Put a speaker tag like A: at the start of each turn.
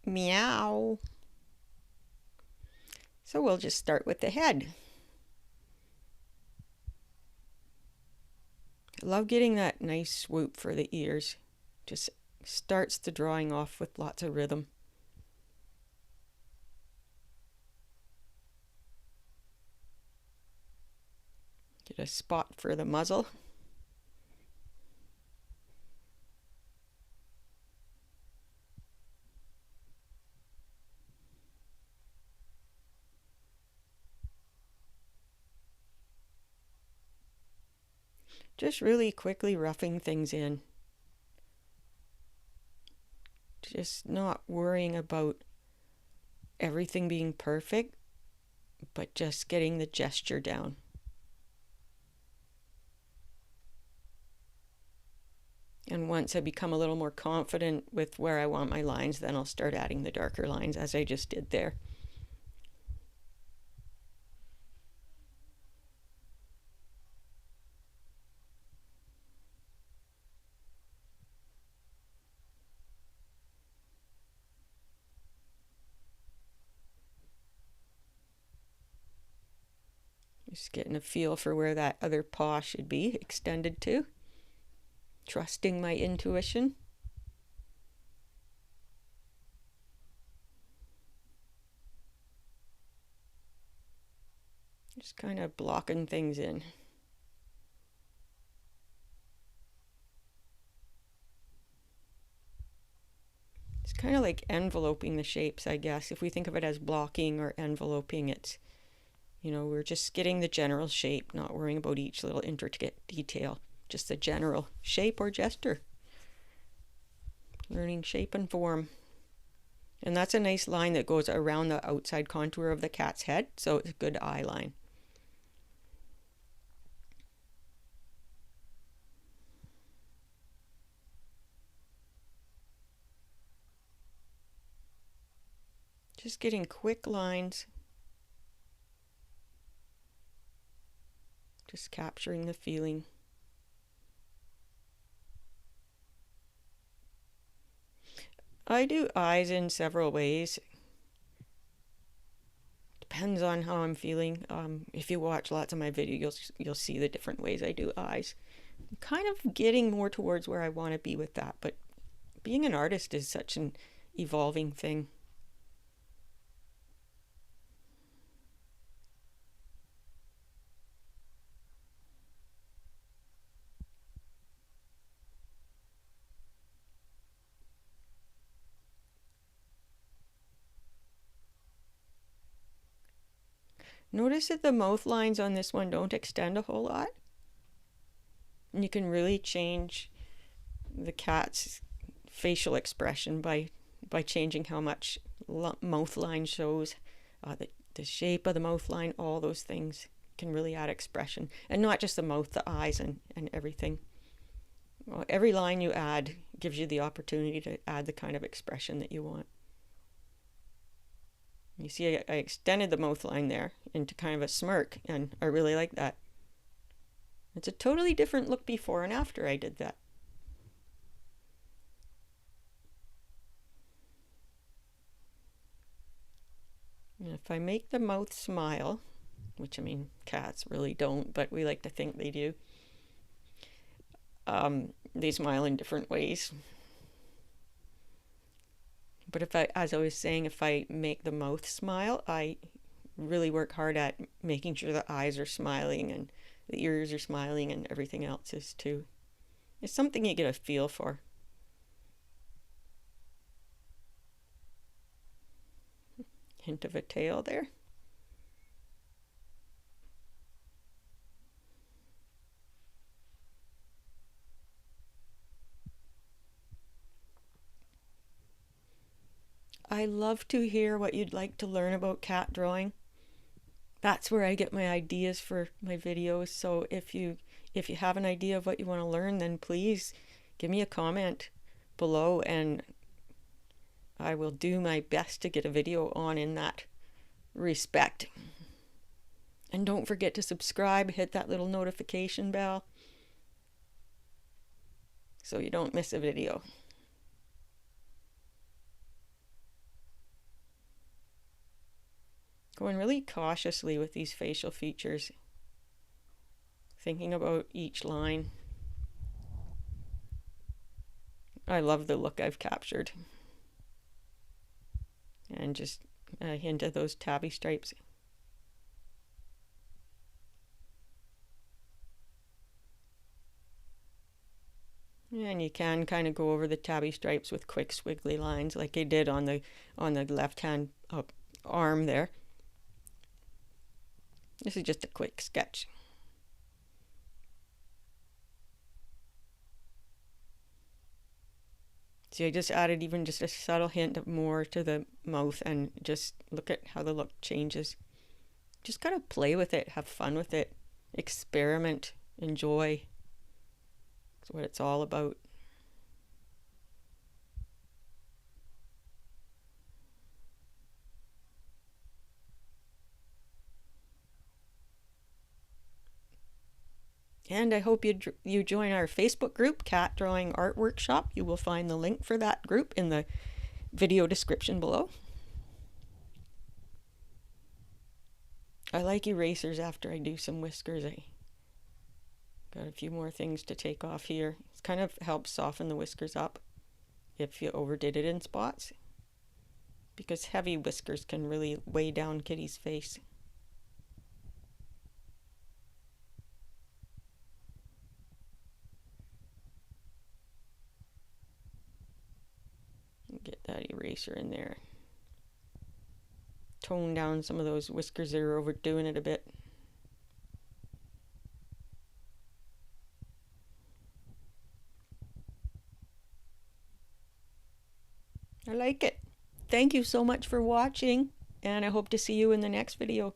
A: Meow. So we'll just start with the head. I love getting that nice swoop for the ears. Just starts the drawing off with lots of rhythm. Get a spot for the muzzle. Just really quickly roughing things in. Just not worrying about everything being perfect, but just getting the gesture down. And once I become a little more confident with where I want my lines, then I'll start adding the darker lines as I just did there. Just getting a feel for where that other paw should be extended to. Trusting my intuition. Just kind of blocking things in. It's kind of like enveloping the shapes, I guess. If we think of it as blocking or enveloping, it's, we're just getting the general shape, not worrying about each little intricate detail. Just the general shape or gesture. Learning shape and form. And that's a nice line that goes around the outside contour of the cat's head, so it's a good eye line. Just getting quick lines. Just capturing the feeling. I do eyes in several ways. Depends on how I'm feeling. If you watch lots of my videos, you'll see the different ways I do eyes. I'm kind of getting more towards where I want to be with that, but being an artist is such an evolving thing. Notice that the mouth lines on this one don't extend a whole lot. And you can really change the cat's facial expression by changing how much mouth line shows, the shape of the mouth line, all those things can really add expression. And not just the mouth, the eyes and everything. Well, every line you add gives you the opportunity to add the kind of expression that you want. You see, I extended the mouth line there into kind of a smirk, and I really like that. It's a totally different look before and after I did that. And if I make the mouth smile, which I mean, cats really don't, but we like to think they do. They smile in different ways. But as I was saying, if I make the mouth smile, I really work hard at making sure the eyes are smiling and the ears are smiling and everything else is too. It's something you get a feel for. Hint of a tail there. I love to hear what you'd like to learn about cat drawing. That's where I get my ideas for my videos. So if you have an idea of what you want to learn, then please give me a comment below and I will do my best to get a video on in that respect. And don't forget to subscribe, hit that little notification bell so you don't miss a video. Going really cautiously with these facial features, thinking about each line. I love the look I've captured. And just a hint of those tabby stripes. And you can kind of go over the tabby stripes with quick squiggly lines like I did on the left hand arm there. This is just a quick sketch. See, I just added even just a subtle hint of more to the mouth, and just look at how the look changes. Just kind of play with it, have fun with it, experiment, enjoy. That's what it's all about. And I hope you join our Facebook group, Cat Drawing Art Workshop. You will find the link for that group in the video description below. I like erasers after I do some whiskers. I got a few more things to take off here. It kind of helps soften the whiskers up if you overdid it in spots, because heavy whiskers can really weigh down Kitty's face. Get that eraser in there. Tone down some of those whiskers that are overdoing it a bit. I like it. Thank you so much for watching, and I hope to see you in the next video.